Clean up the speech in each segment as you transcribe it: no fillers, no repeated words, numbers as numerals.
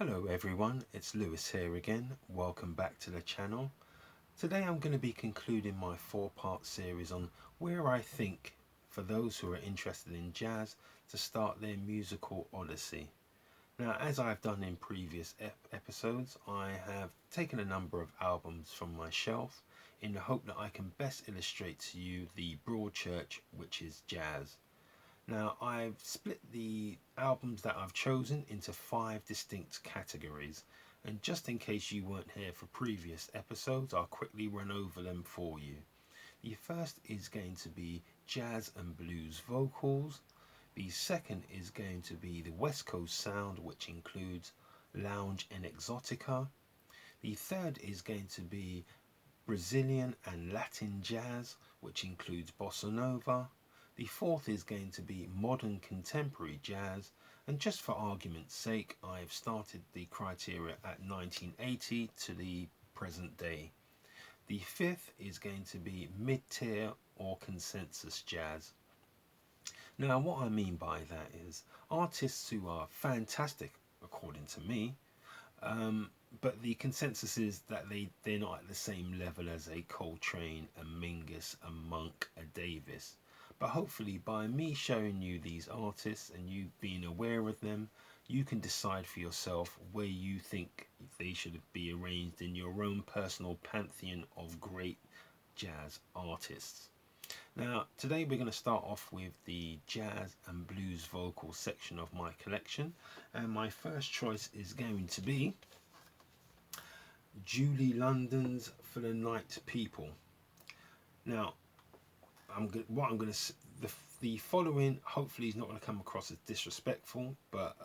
Hello everyone, it's Lewis here again. Welcome back to the channel. Today I'm going to be concluding my four-part series on where I think, for those who are interested in jazz, to start their musical odyssey. Now, as I've done in previous episodes, I have taken a number of albums from my shelf in the hope that I can best illustrate to you the broad church which is jazz. Now, I've split the albums that I've chosen into 5 distinct categories, and just in case you weren't here for previous episodes, I'll quickly run over them for you. The first is going to be jazz and blues vocals. The second is going to be the West Coast sound, which includes lounge and exotica. The third is going to be Brazilian and Latin jazz, which includes bossa nova. The fourth is going to be modern contemporary jazz, and just for argument's sake, I've started the criteria at 1980 to the present day. The fifth is going to be mid-tier or consensus jazz. Now, what I mean by that is artists who are fantastic, according to me, but the consensus is that they're not at the same level as a Coltrane, a Mingus, a Monk, a Davis. But hopefully by me showing you these artists and you being aware of them, you can decide for yourself where you think they should be arranged in your own personal pantheon of great jazz artists. Now, today we're going to start off with the jazz and blues vocal section of my collection, and my first choice is going to be Julie London's For the Night People. Now, the following hopefully is not going to come across as disrespectful, but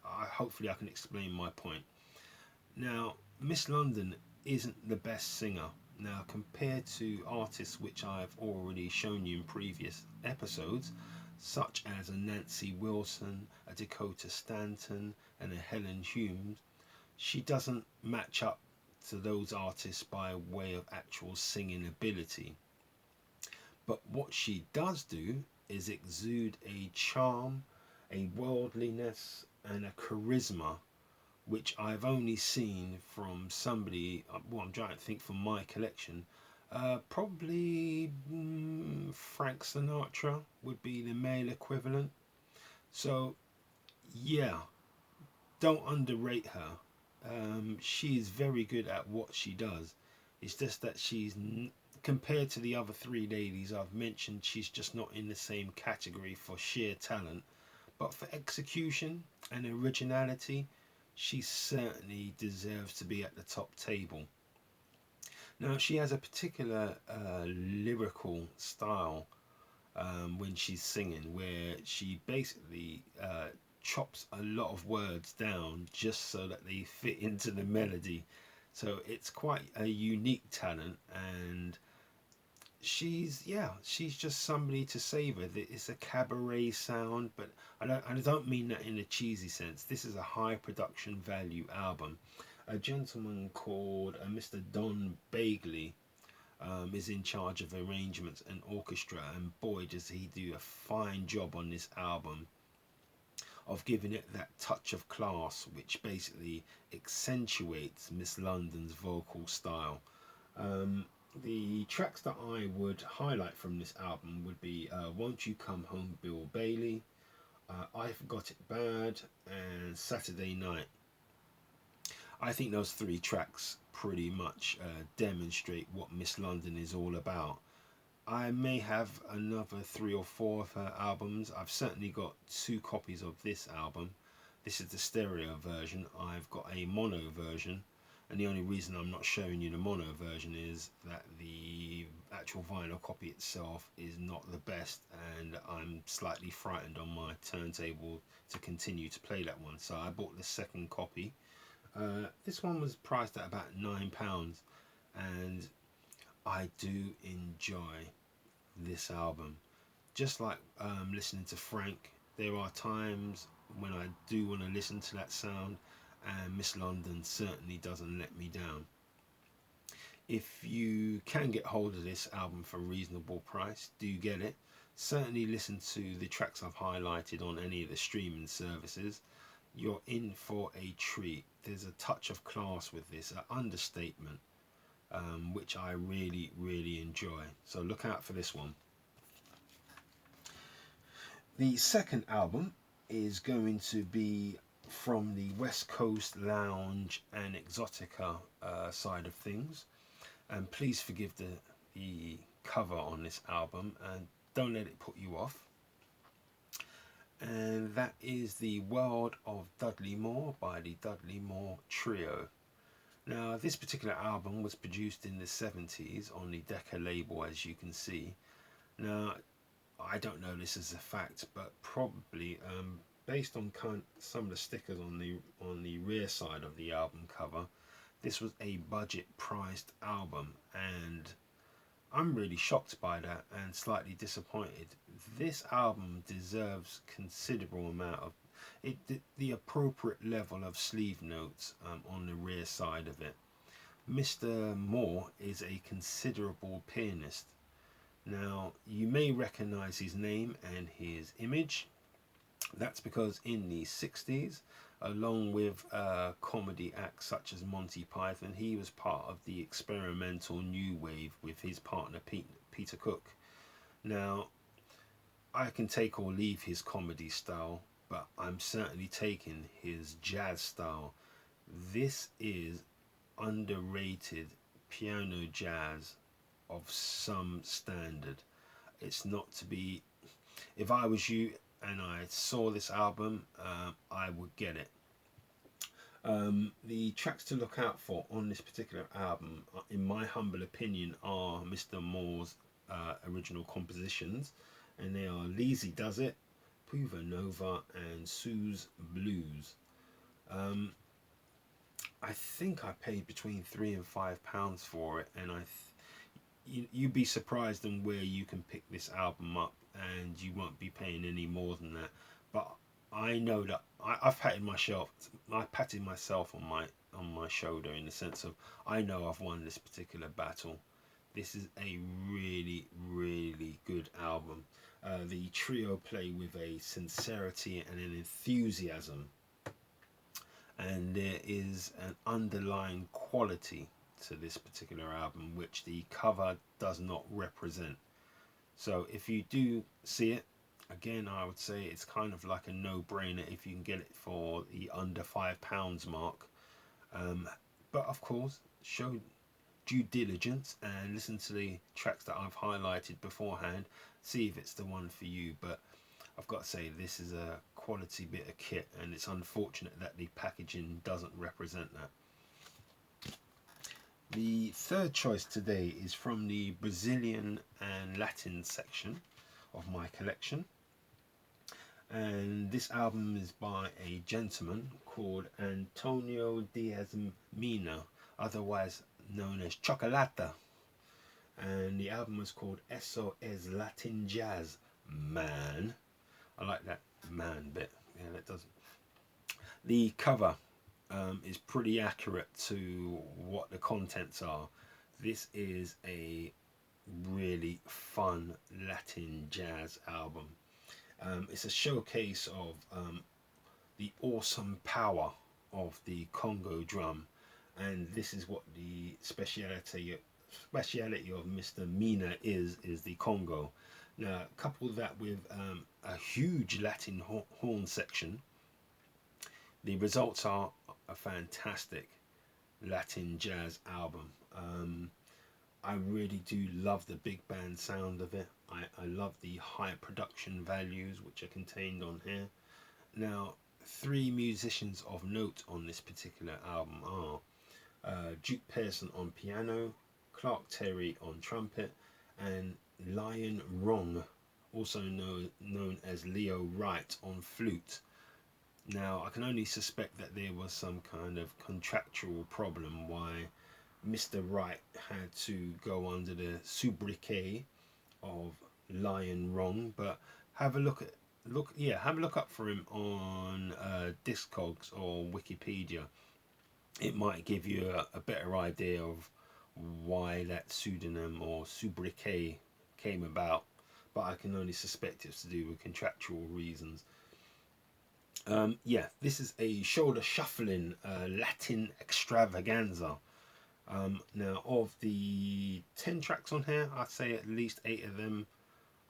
hopefully I can explain my point. Now, Miss London isn't the best singer. Now, compared to artists which I've already shown you in previous episodes, such as a Nancy Wilson, a Dakota Stanton, and a Helen Humes, she doesn't match up to those artists by way of actual singing ability. But what she does do is exude a charm, a worldliness, and a charisma which I've only seen from somebody, well, I'm trying to think from my collection, probably Frank Sinatra would be the male equivalent. So, yeah, don't underrate her. She is very good at what she does. It's just that compared to the other three ladies I've mentioned, she's just not in the same category for sheer talent. But for execution and originality, she certainly deserves to be at the top table. Now, she has a particular lyrical style when she's singing, where she basically chops a lot of words down just so that they fit into the melody. So it's quite a unique talent, and she's just somebody to savor. It's a cabaret sound, but I don't mean that in a cheesy sense. This is a high production value album. A gentleman called Mr. Don Bagley is in charge of arrangements and orchestra, and boy does he do a fine job on this album of giving it that touch of class which basically accentuates Miss London's vocal style. The tracks that I would highlight from this album would be Won't You Come Home, Bill Bailey, I've Got It Bad, and Saturday Night. I think those 3 tracks pretty much demonstrate what Miss London is all about. I may have another 3 or 4 of her albums. I've certainly got 2 copies of this album. This is the stereo version. I've got a mono version. And the only reason I'm not showing you the mono version is that the actual vinyl copy itself is not the best, and I'm slightly frightened on my turntable to continue to play that one. So I bought the second copy. This one was priced at about £9, and I do enjoy this album. Just like listening to Frank, there are times when I do want to listen to that sound, and Miss London certainly doesn't let me down. If you can get hold of this album for a reasonable price, do get it. Certainly listen to the tracks I've highlighted on any of the streaming services. you're in for a treat. There's a touch of class with this, an understatement, which I really, really enjoy. So look out for this one. The second album is going to be from the West Coast Lounge and Exotica side of things. And please forgive the cover on this album and don't let it put you off. And that is The World of Dudley Moore by the Dudley Moore Trio. Now, this particular album was produced in the 70s on the Decca label, as you can see. Now, I don't know this as a fact, but probably based on some of the stickers on the rear side of the album cover, this was a budget priced album, and I'm really shocked by that and slightly disappointed. This album deserves considerable amount of the appropriate level of sleeve notes on the rear side of it. Mr. Moore is a considerable pianist. Now, you may recognize his name and his image. That's because in the 60s, along with comedy acts such as Monty Python, he was part of the experimental new wave with his partner Peter Cook. Now, I can take or leave his comedy style, but I'm certainly taking his jazz style. This is underrated piano jazz of some standard. It's not to be. If I was you and I saw this album, I would get it. The tracks to look out for on this particular album, in my humble opinion, are Mr. Moore's original compositions, and they are Lisi Does It, Puva Nova, and Sue's Blues. I think I paid between £3 and £5 for it, and you'd be surprised on where you can pick this album up, and you won't be paying any more than that. But I know that I've patted myself on my shoulder, in the sense of I know I've won this particular battle. This is a really, really good album. The trio play with a sincerity and an enthusiasm, and there is an underlying quality to this particular album which the cover does not represent. So if you do see it, again, I would say it's kind of like a no-brainer if you can get it for the under £5 mark. But of course, show due diligence and listen to the tracks that I've highlighted beforehand, see if it's the one for you. But I've got to say, this is a quality bit of kit, and it's unfortunate that the packaging doesn't represent that. The third choice today is from the Brazilian and Latin section of my collection, and this album is by a gentleman called Antonio Diaz Mina, otherwise known as Chocolata, and the album was called Eso es Latin Jazz, man. I like that man bit. Yeah, that doesn't. The cover is pretty accurate to what the contents are. This is a really fun Latin jazz album. It's a showcase of the awesome power of the Congo drum, and this is what the speciality of Mr. Mina is the Congo. Now, couple that with a huge Latin horn section, the results are a fantastic Latin jazz album. I really do love the big band sound of it. I love the high production values which are contained on here. Now, three musicians of note on this particular album are Duke Pearson on piano, Clark Terry on trumpet, and Lion Wrong, also known as Leo Wright, on flute. Now, I can only suspect that there was some kind of contractual problem why Mr. Wright had to go under the sobriquet of Lion Wrong, but have a look up for him on Discogs or Wikipedia. It might give you a better idea of why that pseudonym or sobriquet came about, but I can only suspect it's to do with contractual reasons. Yeah, this is a shoulder shuffling Latin extravaganza. Now, of the 10 tracks on here, I'd say at least 8 of them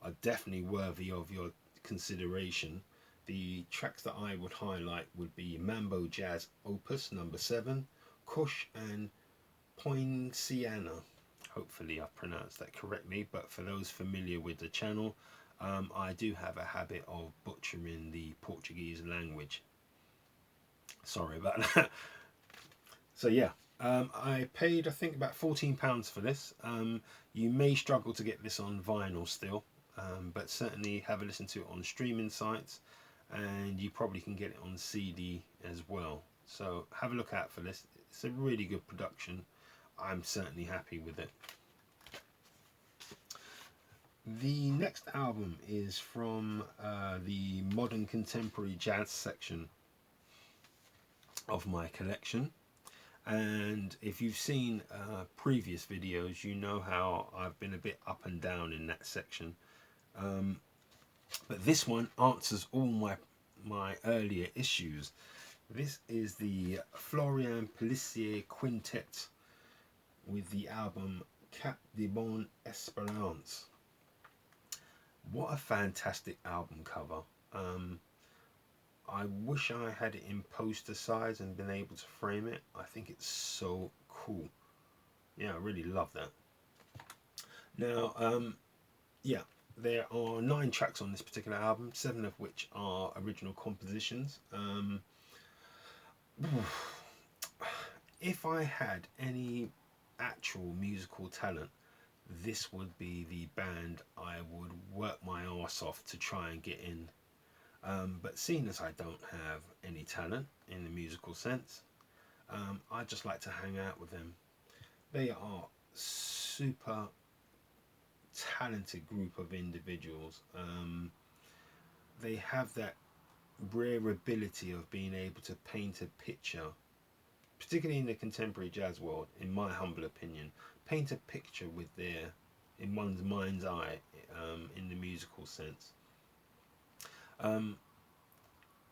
are definitely worthy of your consideration. The tracks that I would highlight would be Mambo Jazz Opus number 7, Kush, and Poinciana. Hopefully I pronounced that correctly, but for those familiar with the channel, I do have a habit of butchering the Portuguese language. Sorry about that. So yeah, I paid I think about £14 for this. You may struggle to get this on vinyl still, but certainly have a listen to it on streaming sites, and you probably can get it on CD as well. So have a look out for this. It's a really good production. I'm certainly happy with it. The next album is from the modern contemporary jazz section of my collection. And if you've seen previous videos, you know how I've been a bit up and down in that section. But this one answers all my earlier issues. This is the Florian Lisi Quintet with the album Cap de Bon Espérance. What a fantastic album cover. I wish I had it in poster size and been able to frame it. I think it's so cool. Yeah, I really love that. Now, yeah, there are 9 tracks on this particular album, 7 of which are original compositions. If I had any actual musical talent, this would be the band I would work my arse off to try and get in. But seeing as I don't have any talent in the musical sense, I just like to hang out with them. They are super talented group of individuals. They have that rare ability of being able to paint a picture, particularly in the contemporary jazz world, in my humble opinion, paint a picture with in one's mind's eye, in the musical sense.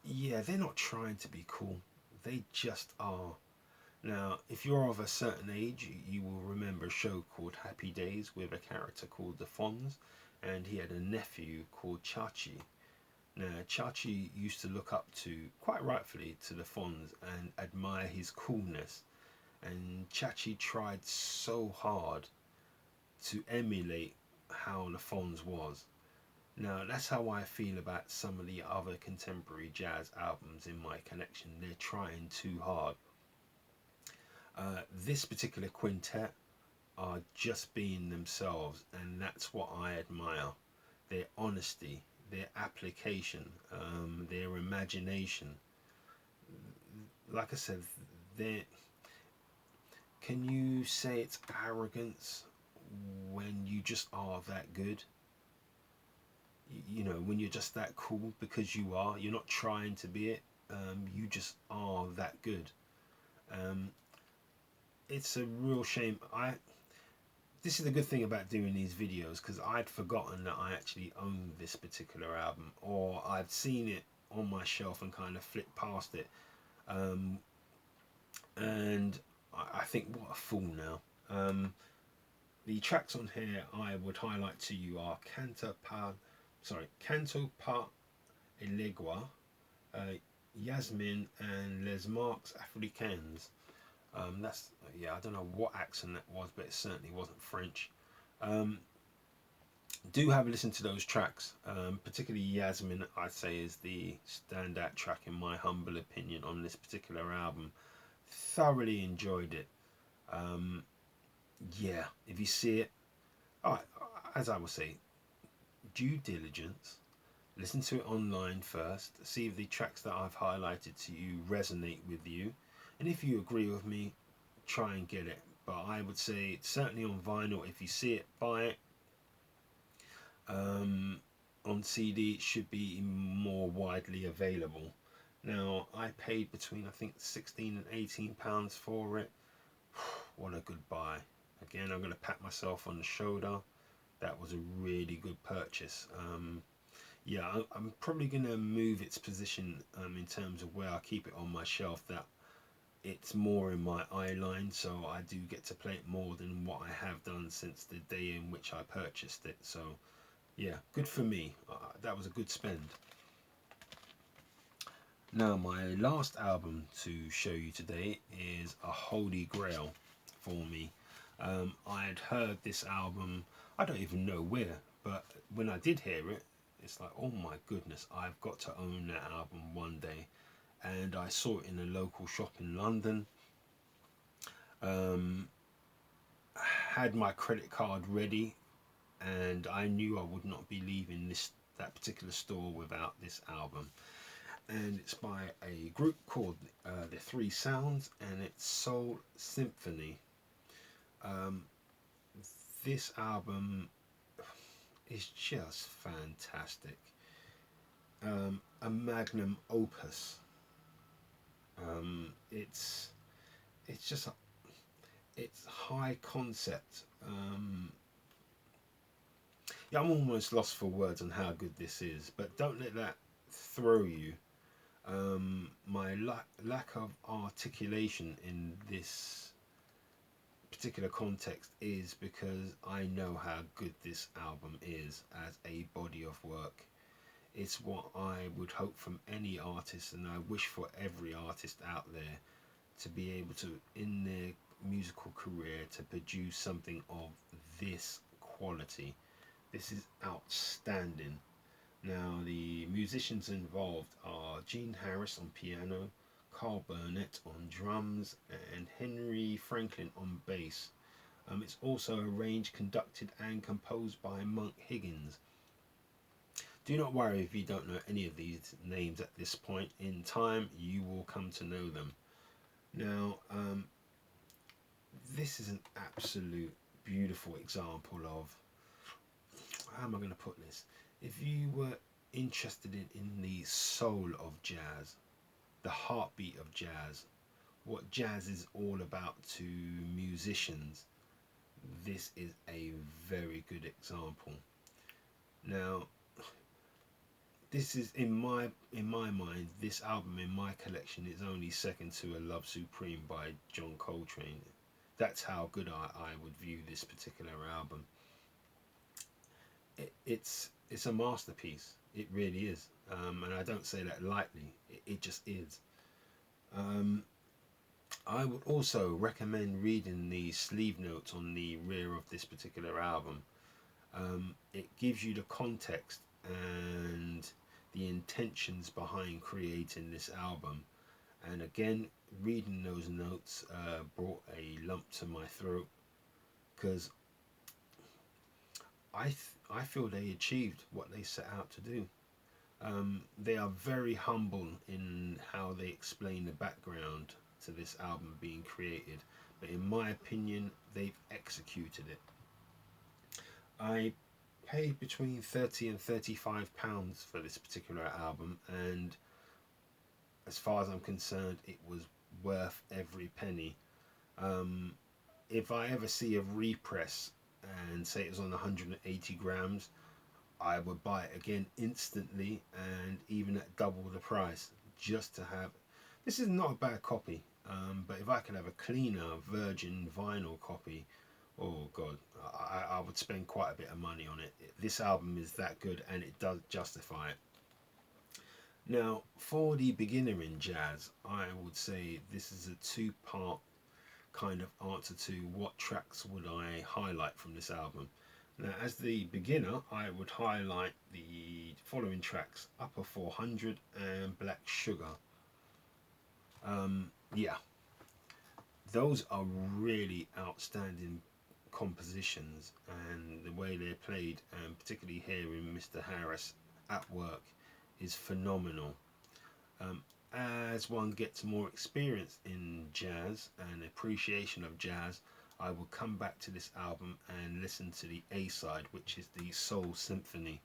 Yeah, they're not trying to be cool. They just are. Now, if you're of a certain age, you will remember a show called Happy Days with a character called the Fonz, and he had a nephew called Chachi. Now, Chachi used to look up to, quite rightfully, to the Fonz and admire his coolness. And Chachi tried so hard to emulate how the Fonz was. Now, that's how I feel about some of the other contemporary jazz albums in my collection. They're trying too hard. This particular quintet are just being themselves, and that's what I admire. Their honesty, their application, their imagination. Like I said, can you say it's arrogance when you just are that good? You know, when you're just that cool, because you're not trying to be it, you just are that good. It's a real shame. This is the good thing about doing these videos, because I'd forgotten that I actually owned this particular album, or I'd seen it on my shelf and kind of flipped past it, and I think, what a fool now. The tracks on here I would highlight to you are Canto par Elegua, Yasmin, and Les Marques Africains. That's, yeah, I don't know what accent that was, but it certainly wasn't French. Do have a listen to those tracks, particularly Yasmin. I'd say is the standout track in my humble opinion on this particular album. Thoroughly enjoyed it. Yeah, if you see it, as I will say, due diligence. Listen to it online first, see if the tracks that I've highlighted to you resonate with you, and if you agree with me, try and get it. But I would say it's certainly on vinyl. If you see it, buy it. On CD, it should be more widely available. Now, I paid between, I think, £16 and £18 for it. What a good buy. Again, I'm going to pat myself on the shoulder. That was a really good purchase. Yeah, I'm probably gonna move its position in terms of where I keep it on my shelf. That it's more in my eye line, so I do get to play it more than what I have done since the day in which I purchased it. So yeah, good for me. That was a good spend. Now, my last album to show you today is a holy grail for me. I had heard this album, I don't even know where, but when I did hear it, it's like, oh my goodness, I've got to own that album one day. And I saw it in a local shop in London. Um, had my credit card ready, and I knew I would not be leaving that particular store without this album. And it's by a group called the Three Sounds, and it's Soul Symphony. Um, this album is just fantastic. A magnum opus. It's just it's high concept. Yeah, I'm almost lost for words on how good this is, but don't let that throw you. My lack of articulation in this particular context is because I know how good this album is as a body of work. It's what I would hope from any artist, and I wish for every artist out there to be able to, in their musical career, to produce something of this quality. This is outstanding. Now, the musicians involved are Gene Harris on piano, Carl Burnett on drums, and Henry Franklin on bass. It's also arranged, conducted, and composed by Monk Higgins. Do not worry if you don't know any of these names at this point. In time, you will come to know them. Now, this is an absolute beautiful example of, how am I going to put this? If you were interested in the soul of jazz, the heartbeat of jazz, what jazz is all about to musicians, this is a very good example. Now, this is in my mind, this album in my collection is only second to A Love Supreme by John Coltrane. That's how good I would view this particular album. It's a masterpiece. It really is, and I don't say that lightly. It just is. Um, I would also recommend reading the sleeve notes on the rear of this particular album. It gives you the context and the intentions behind creating this album. And again, reading those notes brought a lump to my throat because I feel they achieved what they set out to do. They are very humble in how they explain the background to this album being created, but in my opinion, they've executed it. I paid between £30 and £35 for this particular album, and as far as I'm concerned, it was worth every penny. Um, if I ever see a repress and say it was on 180 grams, I would buy it again instantly and even at double the price just to have. This is not a bad copy, but if I could have a cleaner virgin vinyl copy, oh god, I would spend quite a bit of money on it. This album is that good and it does justify it. Now, for the beginner in jazz, I would say this is a two-part kind of answer to what tracks would I highlight from this album. Now, as the beginner, I would highlight the following tracks: Upper 400 and Black Sugar. Yeah, those are really outstanding compositions, and the way they're played, and particularly hearing Mr. Harris at work, is phenomenal. Um, as one gets more experience in jazz and appreciation of jazz, I will come back to this album and listen to the A side, which is the Soul Symphony.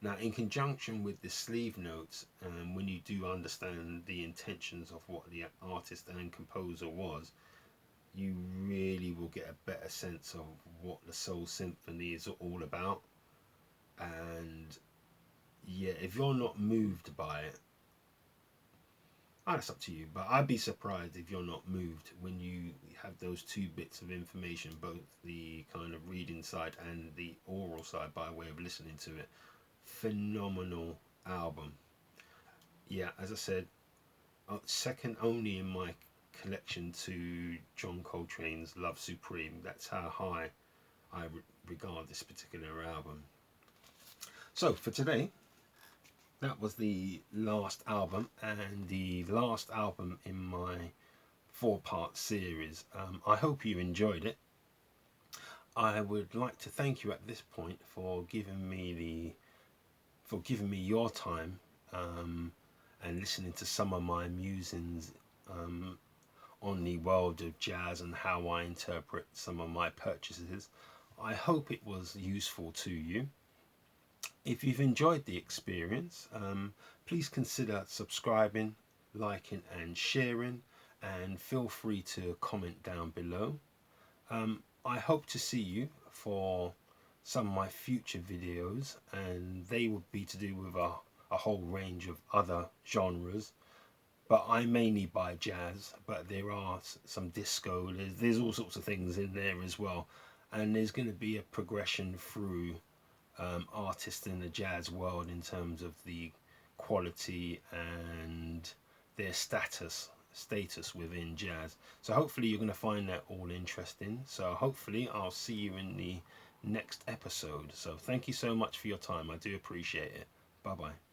Now, in conjunction with the sleeve notes, when you do understand the intentions of what the artist and composer was, you really will get a better sense of what the Soul Symphony is all about. And yeah, if you're not moved by it, that's up to you. But I'd be surprised if you're not moved when you have those two bits of information, both the kind of reading side and the oral side by way of listening to it. Phenomenal album. Yeah, as I said, second only in my collection to John Coltrane's Love Supreme. That's how high I regard this particular album. So for today, that was the last album and the last album in my 4-part series. I hope you enjoyed it. I would like to thank you at this point for giving me your time and listening to some of my musings on the world of jazz and how I interpret some of my purchases. I hope it was useful to you. If you've enjoyed the experience, please consider subscribing, liking and sharing, and feel free to comment down below. I hope to see you for some of my future videos, and they would be to do with a whole range of other genres, but I mainly buy jazz, but there are some disco, there's all sorts of things in there as well, and there's going to be a progression through artists in the jazz world in terms of the quality and their status within jazz. So hopefully you're going to find that all interesting. So hopefully I'll see you in the next episode. So thank you so much for your time. I do appreciate it. Bye bye.